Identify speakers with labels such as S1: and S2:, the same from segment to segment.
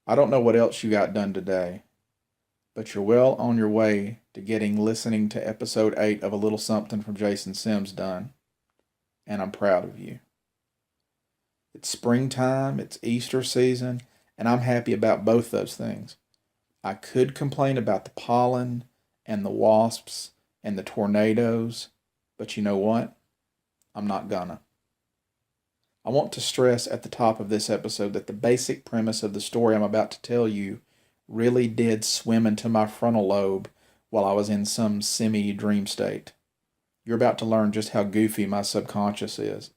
S1: I don't know what else you got done today, but you're well on your way to getting listening to episode 8 of A Little Something from Jason Sims done, and I'm proud of you. It's springtime, it's Easter season, and I'm happy about both those things. I could complain about the pollen and the wasps and the tornadoes, but you know what? I'm not gonna. I want to stress at the top of this episode that the basic premise of the story I'm about to tell you really did swim into my frontal lobe while I was in some semi-dream state. You're about to learn just how goofy my subconscious is.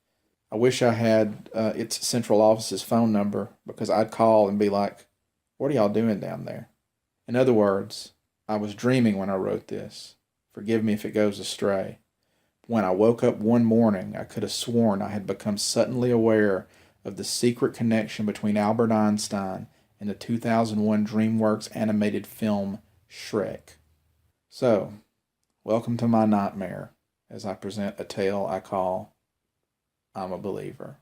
S1: I wish I had its central office's phone number because I'd call and be like, "What are y'all doing down there?" In other words, I was dreaming when I wrote this. Forgive me if it goes astray. When I woke up one morning, I could have sworn I had become suddenly aware of the secret connection between Albert Einstein and the 2001 DreamWorks animated film Shrek. So, welcome to my nightmare as I present a tale I call I'm a Believer.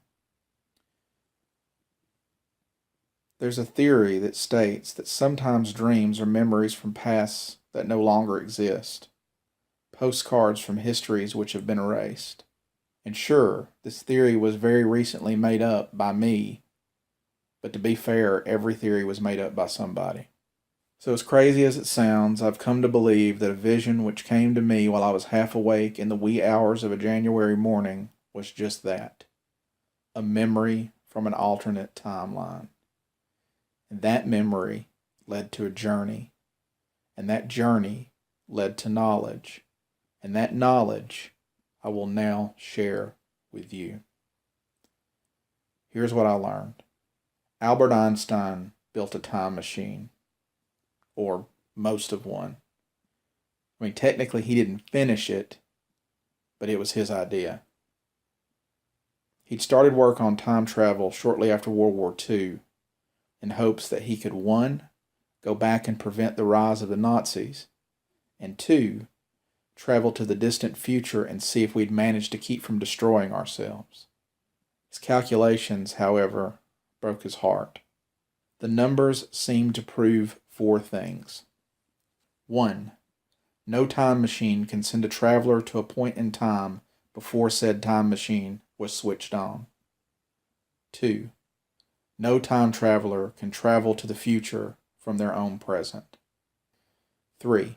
S1: There's a theory that states that sometimes dreams are memories from pasts that no longer exist, postcards from histories which have been erased. And sure, this theory was very recently made up by me, but to be fair, every theory was made up by somebody. So, as crazy as it sounds, I've come to believe that a vision which came to me while I was half awake in the wee hours of a January morning was just that, a memory from an alternate timeline. And that memory led to a journey, and that journey led to knowledge, and that knowledge I will now share with you. Here's what I learned. Albert Einstein built a time machine, or most of one. I mean, technically he didn't finish it, but it was his idea. He'd started work on time travel shortly after World War II in hopes that he could, 1, go back and prevent the rise of the Nazis, and 2, travel to the distant future and see if we'd managed to keep from destroying ourselves. His calculations, however, broke his heart. The numbers seemed to prove 4 things. 1. No time machine can send a traveler to a point in time before said time machine was switched on. 2. No time traveler can travel to the future from their own present. 3.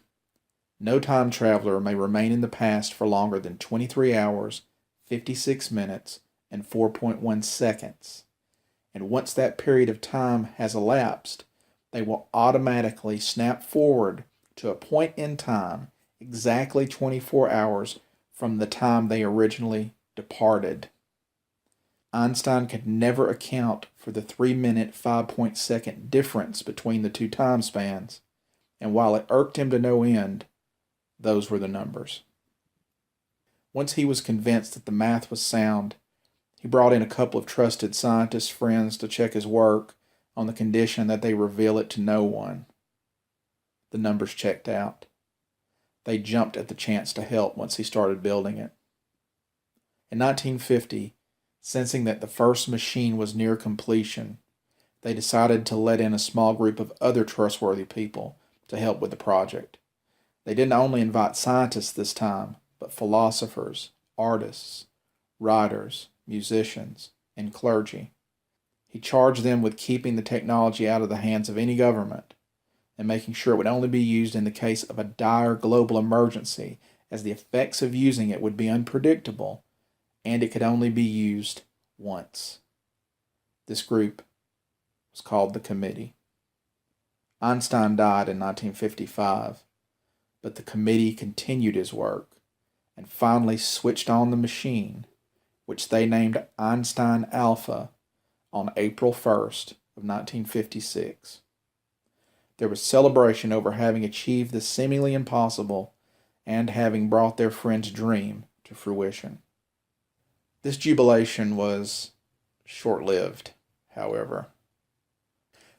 S1: No time traveler may remain in the past for longer than 23 hours, 56 minutes, and 4.1 seconds. And once that period of time has elapsed, they will automatically snap forward to a point in time exactly 24 hours from the time they originally departed. Einstein could never account for the 3-minute 5-point-second difference between the two time spans, and while it irked him to no end, those were the numbers. Once he was convinced that the math was sound, he brought in a couple of trusted scientist friends to check his work on the condition that they reveal it to no one. The numbers checked out. They jumped at the chance to help once he started building it. In 1950, sensing that the first machine was near completion, they decided to let in a small group of other trustworthy people to help with the project. They didn't only invite scientists this time, but philosophers, artists, writers, musicians, and clergy. He charged them with keeping the technology out of the hands of any government and making sure it would only be used in the case of a dire global emergency, as the effects of using it would be unpredictable and it could only be used once. This group was called the Committee. Einstein died in 1955, but the committee continued his work and finally switched on the machine, which they named Einstein Alpha, on April 1st of 1956. There was celebration over having achieved the seemingly impossible and having brought their friend's dream to fruition. This jubilation was short-lived, however.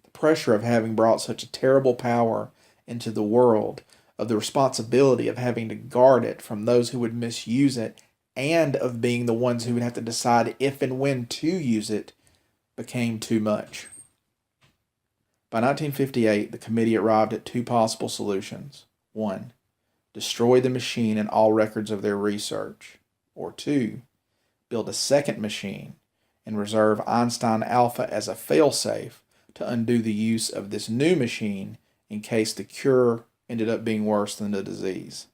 S1: The pressure of having brought such a terrible power into the world, of the responsibility of having to guard it from those who would misuse it, and of being the ones who would have to decide if and when to use it, became too much. By 1958, the committee arrived at two possible solutions. One, destroy the machine and all records of their research. Or two, build a second machine and reserve Einstein Alpha as a failsafe to undo the use of this new machine in case the cure ended up being worse than the disease.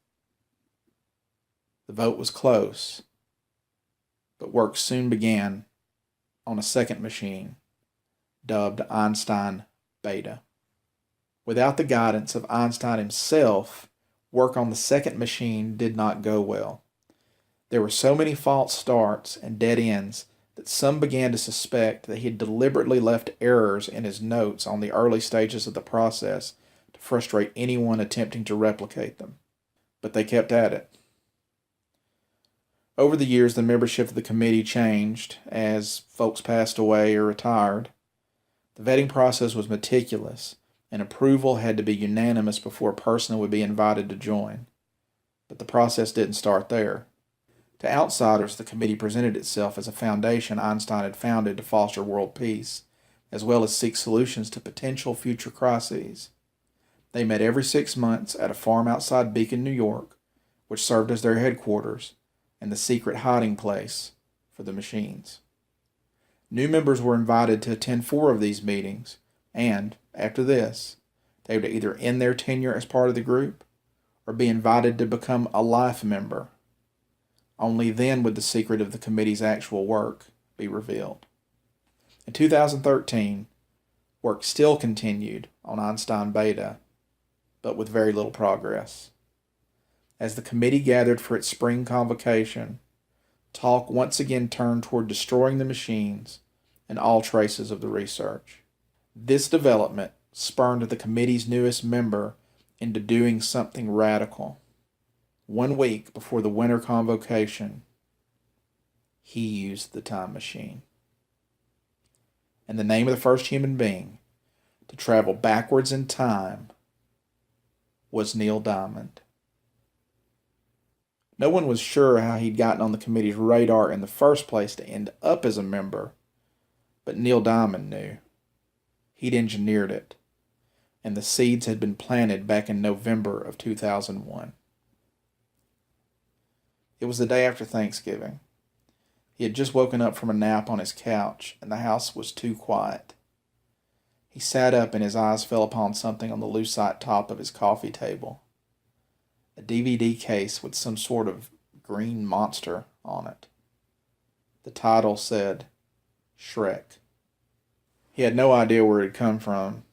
S1: The vote was close, but work soon began on a second machine, dubbed Einstein Beta. Without the guidance of Einstein himself, work on the second machine did not go well. There were so many false starts and dead ends that some began to suspect that he had deliberately left errors in his notes on the early stages of the process to frustrate anyone attempting to replicate them. But they kept at it. Over the years, the membership of the committee changed as folks passed away or retired. The vetting process was meticulous, and approval had to be unanimous before a person would be invited to join. But the process didn't start there. To outsiders, the committee presented itself as a foundation Einstein had founded to foster world peace, as well as seek solutions to potential future crises. They met every 6 months at a farm outside Beacon, New York, which served as their headquarters and the secret hiding place for the machines. New members were invited to attend 4 of these meetings, and, after this, they would either end their tenure as part of the group or be invited to become a life member. Only then would the secret of the committee's actual work be revealed. In 2013, work still continued on Einstein Beta, but with very little progress. As the committee gathered for its spring convocation, talk once again turned toward destroying the machines and all traces of the research. This development spurred the committee's newest member into doing something radical. 1 week before the winter convocation, he used the time machine. And the name of the first human being to travel backwards in time was Neil Diamond. No one was sure how he'd gotten on the committee's radar in the first place to end up as a member, but Neil Diamond knew. He'd engineered it, and the seeds had been planted back in November of 2001. It was the day after Thanksgiving. He had just woken up from a nap on his couch, and the house was too quiet. He sat up, and his eyes fell upon something on the lucite top of his coffee table. A DVD case with some sort of green monster on it. The title said, Shrek. He had no idea where it had come from.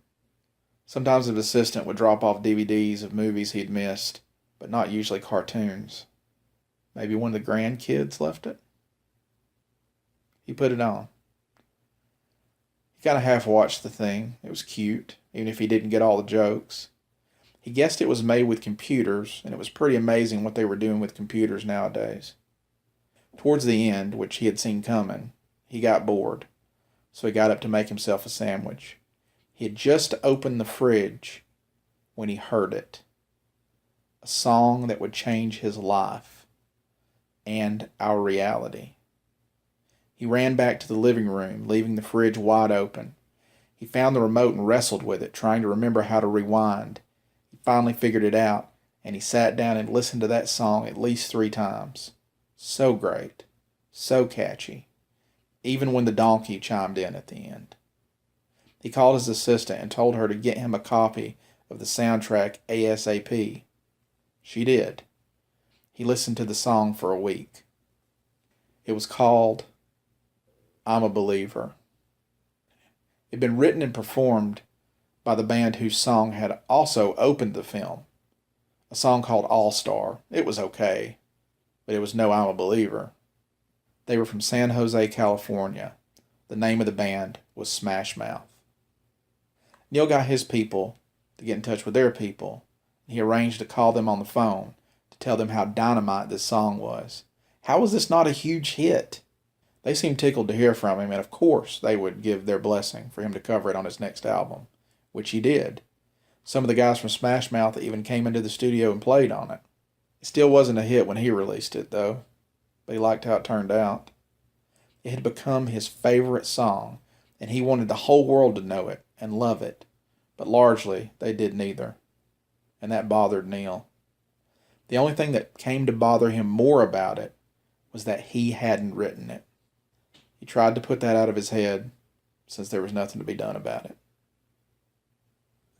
S1: Sometimes his assistant would drop off DVDs of movies he'd missed, but not usually cartoons. Maybe one of the grandkids left it? He put it on. He kind of half-watched the thing. It was cute, even if he didn't get all the jokes. He guessed it was made with computers, and it was pretty amazing what they were doing with computers nowadays. Towards the end, which he had seen coming, he got bored, so he got up to make himself a sandwich. He had just opened the fridge when he heard it. A song that would change his life and our reality. He ran back to the living room, leaving the fridge wide open. He found the remote and wrestled with it, trying to remember how to rewind. He finally figured it out, and he sat down and listened to that song at least 3 times. So great, so catchy, even when the donkey chimed in at the end. He called his assistant and told her to get him a copy of the soundtrack ASAP. She did. He listened to the song for a week. It was called I'm a Believer. It had been written and performed by the band whose song had also opened the film, a song called All Star. It was okay, but it was no I'm a Believer. They were from San Jose, California. The name of the band was Smash Mouth. Neil got his people to get in touch with their people, and he arranged to call them on the phone to tell them how dynamite this song was. How was this not a huge hit? They seemed tickled to hear from him, and of course they would give their blessing for him to cover it on his next album, which he did. Some of the guys from Smash Mouth even came into the studio and played on it. It still wasn't a hit when he released it, though, but he liked how it turned out. It had become his favorite song, and he wanted the whole world to know it and love it. but largely they did neither, and that bothered Neil. The only thing that came to bother him more about it was that he hadn't written it. He tried to put that out of his head, since there was nothing to be done about it.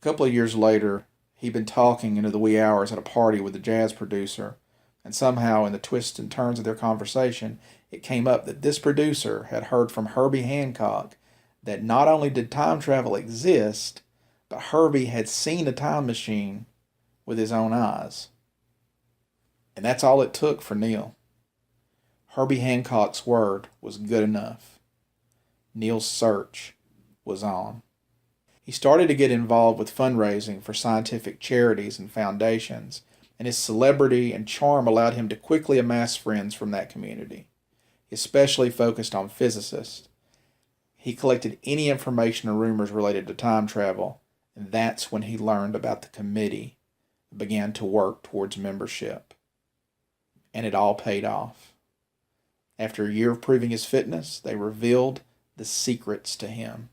S1: A couple of years later, he'd been talking into the wee hours at a party with a jazz producer, and somehow in the twists and turns of their conversation, it came up that this producer had heard from Herbie Hancock that not only did time travel exist, but Herbie had seen a time machine with his own eyes. And that's all it took for Neil. Herbie Hancock's word was good enough. Neil's search was on. He started to get involved with fundraising for scientific charities and foundations, and his celebrity and charm allowed him to quickly amass friends from that community. He especially focused on physicists. He collected any information or rumors related to time travel, and that's when he learned about the committee and began to work towards membership. And it all paid off. After a year of proving his fitness, they revealed the secrets to him.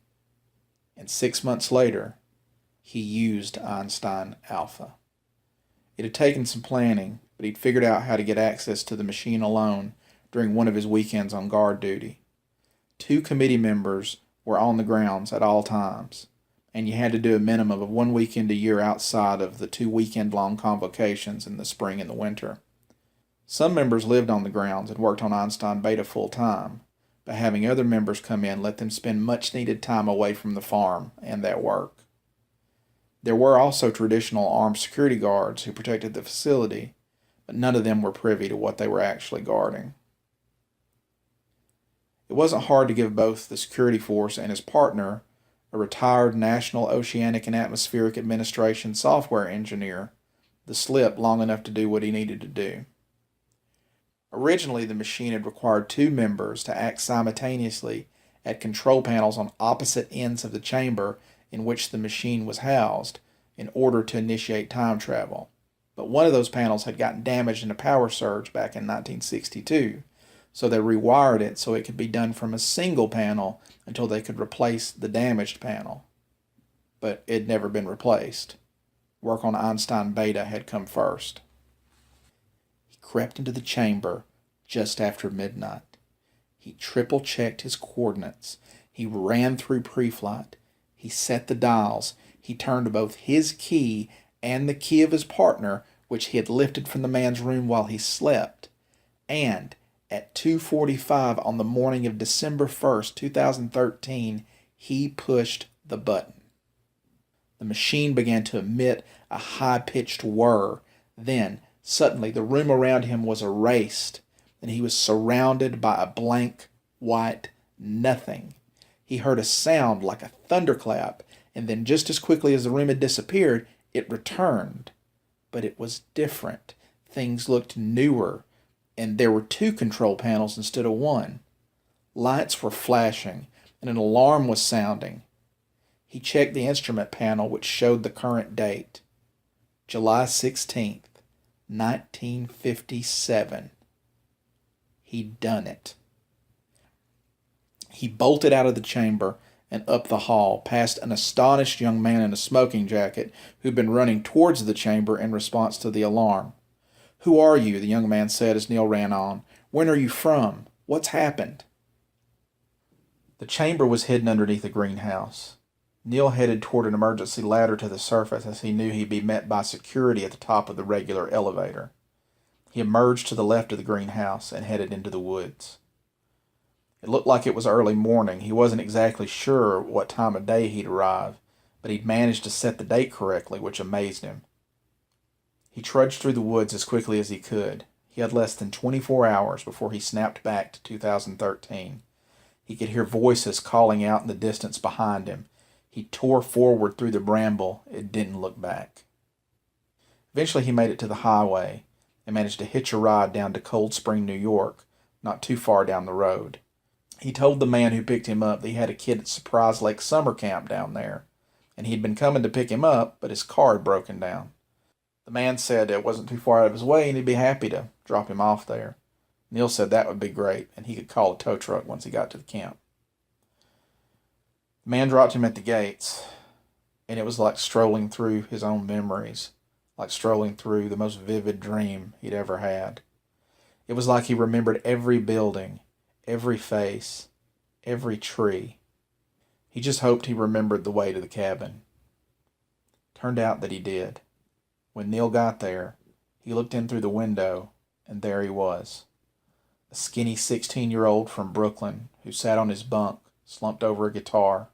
S1: And 6 months later, he used Einstein Alpha. It had taken some planning, but he'd figured out how to get access to the machine alone during one of his weekends on guard duty. 2 committee members were on the grounds at all times, and you had to do a minimum of 1 weekend a year outside of the 2 weekend-long convocations in the spring and the winter. Some members lived on the grounds and worked on Einstein Beta full-time, but having other members come in let them spend much-needed time away from the farm and their work. There were also traditional armed security guards who protected the facility, but none of them were privy to what they were actually guarding. It wasn't hard to give both the security force and his partner, a retired National Oceanic and Atmospheric Administration software engineer, the slip long enough to do what he needed to do. Originally, the machine had required 2 members to act simultaneously at control panels on opposite ends of the chamber in which the machine was housed in order to initiate time travel. But one of those panels had gotten damaged in a power surge back in 1962, so they rewired it so it could be done from a single panel until they could replace the damaged panel. But it had never been replaced. Work on Einstein Beta had come first. Crept into the chamber just after midnight. He triple-checked his coordinates. He ran through pre-flight. He set the dials. He turned both his key and the key of his partner, which he had lifted from the man's room while he slept. And at 2:45 on the morning of December 1st, 2013, he pushed the button. The machine began to emit a high-pitched whir. Then, suddenly, the room around him was erased, and he was surrounded by a blank, white nothing. He heard a sound like a thunderclap, and then just as quickly as the room had disappeared, it returned. But it was different. Things looked newer, and there were 2 control panels instead of 1. Lights were flashing, and an alarm was sounding. He checked the instrument panel, which showed the current date, July 16th. 1957. He'd done it. He bolted out of the chamber and up the hall, past an astonished young man in a smoking jacket who'd been running towards the chamber in response to the alarm. "Who are you?" the young man said as Neil ran on. "When are you from? What's happened?" The chamber was hidden underneath a greenhouse. Neil headed toward an emergency ladder to the surface as he knew he'd be met by security at the top of the regular elevator. He emerged to the left of the greenhouse and headed into the woods. It looked like it was early morning. He wasn't exactly sure what time of day he'd arrive, but he'd managed to set the date correctly, which amazed him. He trudged through the woods as quickly as he could. He had less than 24 hours before he snapped back to 2013. He could hear voices calling out in the distance behind him. He tore forward through the bramble. It didn't look back. Eventually he made it to the highway and managed to hitch a ride down to Cold Spring, New York, not too far down the road. He told the man who picked him up that he had a kid at Surprise Lake summer camp down there, and he'd been coming to pick him up, but his car had broken down. The man said it wasn't too far out of his way and he'd be happy to drop him off there. Neil said that would be great, and he could call a tow truck once he got to the camp. The man dropped him at the gates. and it was like strolling through his own memories, like strolling through the most vivid dream he'd ever had. It was like he remembered every building, every face, every tree. He just hoped he remembered the way to the cabin. Turned out that he did. When Neil got there, he looked in through the window, and there he was. A skinny 16-year-old from Brooklyn who sat on his bunk, slumped over a guitar.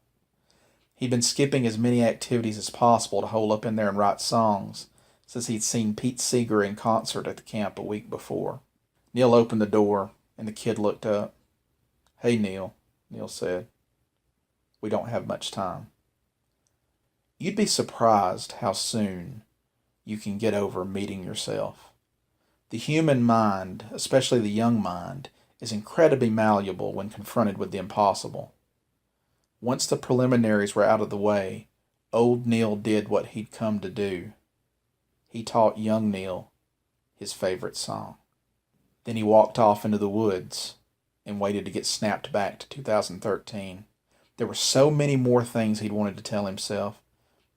S1: He'd been skipping as many activities as possible to hole up in there and write songs since he'd seen Pete Seeger in concert at the camp a week before. Neil opened the door, and the kid looked up. "Hey, Neil," Neil said. "We don't have much time." You'd be surprised how soon you can get over meeting yourself. The human mind, especially the young mind, is incredibly malleable when confronted with the impossible. Once the preliminaries were out of the way, old Neil did what he'd come to do. He taught young Neil his favorite song. Then he walked off into the woods and waited to get snapped back to 2013. There were so many more things he'd wanted to tell himself,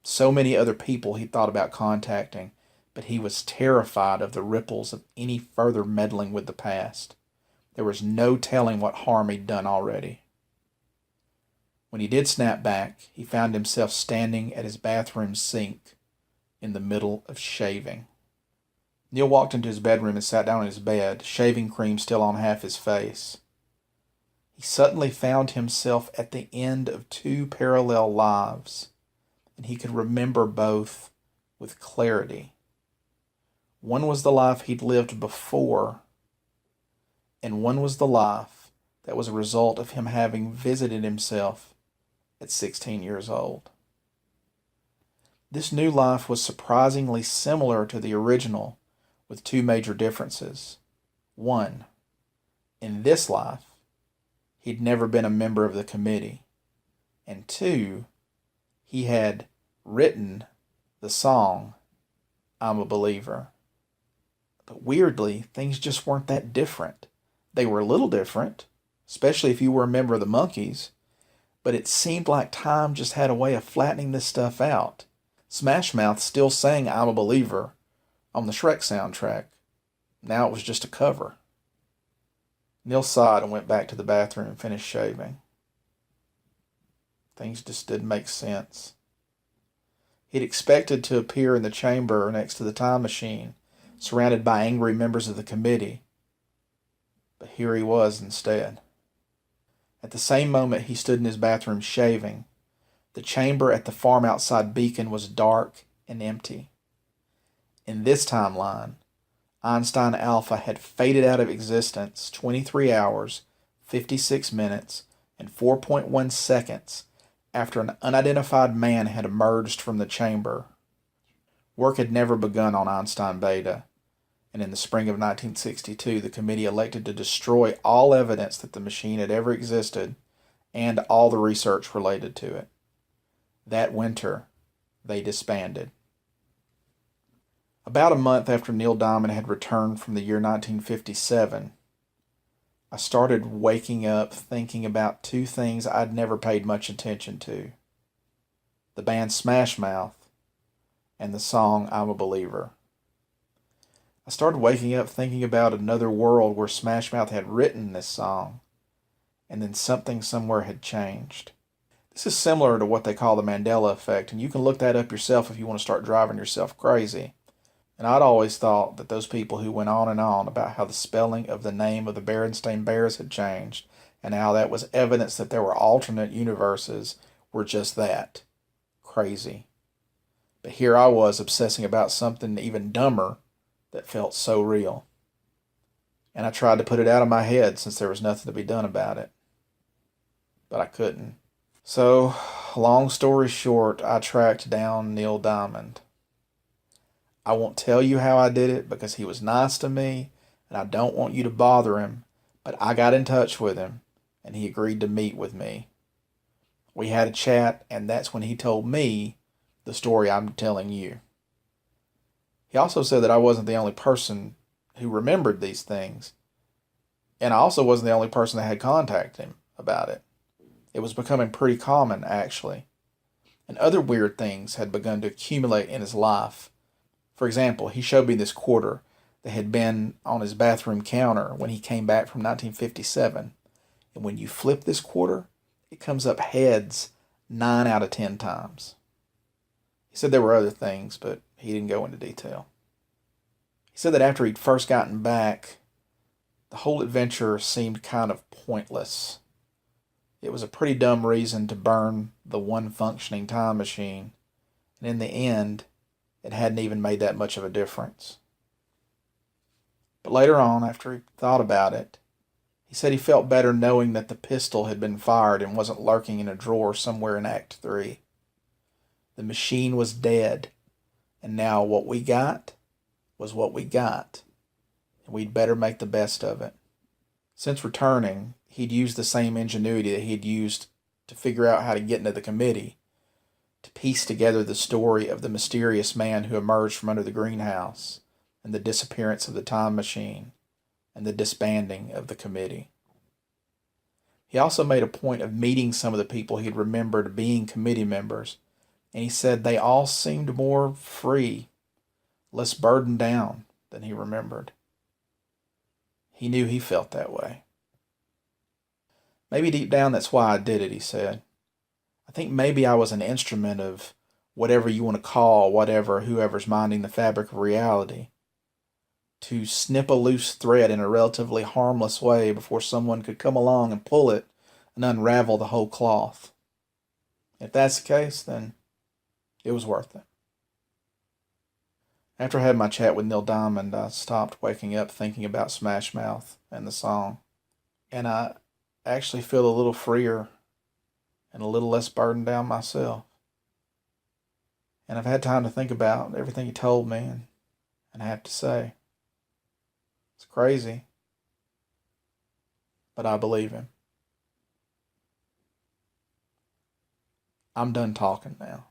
S1: so many other people he thought about contacting, but he was terrified of the ripples of any further meddling with the past. There was no telling what harm he'd done already. When he did snap back, he found himself standing at his bathroom sink in the middle of shaving. Neil walked into his bedroom and sat down on his bed, shaving cream still on half his face. He suddenly found himself at the end of two parallel lives, and he could remember both with clarity. One was the life he'd lived before, and one was the life that was a result of him having visited himself at 16 years old. This new life was surprisingly similar to the original, with two major differences. One, in this life, he'd never been a member of the committee. And two, he had written the song, "I'm a Believer." But weirdly, things just weren't that different. They were a little different, especially if you were a member of the Monkees, but it seemed like time just had a way of flattening this stuff out. Smash Mouth still sang "I'm a Believer" on the Shrek soundtrack. Now it was just a cover. Neil sighed and went back to the bathroom and finished shaving. Things just didn't make sense. He'd expected to appear in the chamber next to the time machine, surrounded by angry members of the committee. But here he was instead. At the same moment he stood in his bathroom shaving, the chamber at the farm outside Beacon was dark and empty. In this timeline, Einstein Alpha had faded out of existence 23 hours, 56 minutes, and 4.1 seconds after an unidentified man had emerged from the chamber. Work had never begun on Einstein Beta, and in the spring of 1962 the committee elected to destroy all evidence that the machine had ever existed and all the research related to it. That winter, they disbanded. About a month after Neil Diamond had returned from the year 1957, I started waking up thinking about two things I'd never paid much attention to: the band Smash Mouth and the song "I'm a Believer." I started waking up thinking about another world where Smash Mouth had written this song, and then something somewhere had changed. This is similar to what they call the Mandela effect, and you can look that up yourself if you want to start driving yourself crazy. And I'd always thought that those people who went on and on about how the spelling of the name of the Berenstain Bears had changed, and how that was evidence that there were alternate universes, were just that, crazy. But here I was obsessing about something even dumber that felt so real. And I tried to put it out of my head since there was nothing to be done about it. But I couldn't. So, long story short, I tracked down Neil Diamond. I won't tell you how I did it because he was nice to me and I don't want you to bother him, but I got in touch with him and he agreed to meet with me. We had a chat, and that's when he told me the story I'm telling you. He also said that I wasn't the only person who remembered these things, and I also wasn't the only person that had contacted him about it. It was becoming pretty common, actually. And other weird things had begun to accumulate in his life. For example, he showed me this quarter that had been on his bathroom counter when he came back from 1957. And when you flip this quarter, it comes up heads 9 out of 10 times. He said there were other things, but he didn't go into detail. He said that after he'd first gotten back, the whole adventure seemed kind of pointless. It was a pretty dumb reason to burn the one functioning time machine, and in the end, it hadn't even made that much of a difference. But later on, after he thought about it, he said he felt better knowing that the pistol had been fired and wasn't lurking in a drawer somewhere in Act 3. The machine was dead, and now what we got was what we got, and we'd better make the best of it. Since returning, he'd used the same ingenuity that he'd used to figure out how to get into the committee, to piece together the story of the mysterious man who emerged from under the greenhouse, and the disappearance of the time machine, and the disbanding of the committee. He also made a point of meeting some of the people he'd remembered being committee members, and he said they all seemed more free, less burdened down than he remembered. He knew he felt that way. Maybe deep down that's why I did it, he said. I think maybe I was an instrument of whatever you want to call whoever's minding the fabric of reality, to snip a loose thread in a relatively harmless way before someone could come along and pull it and unravel the whole cloth. If that's the case, then it was worth it. After I had my chat with Neil Diamond, I stopped waking up thinking about Smash Mouth and the song. And I actually feel a little freer and a little less burdened down myself. And I've had time to think about everything he told me, and I have to say, it's crazy, but I believe him. I'm done talking now.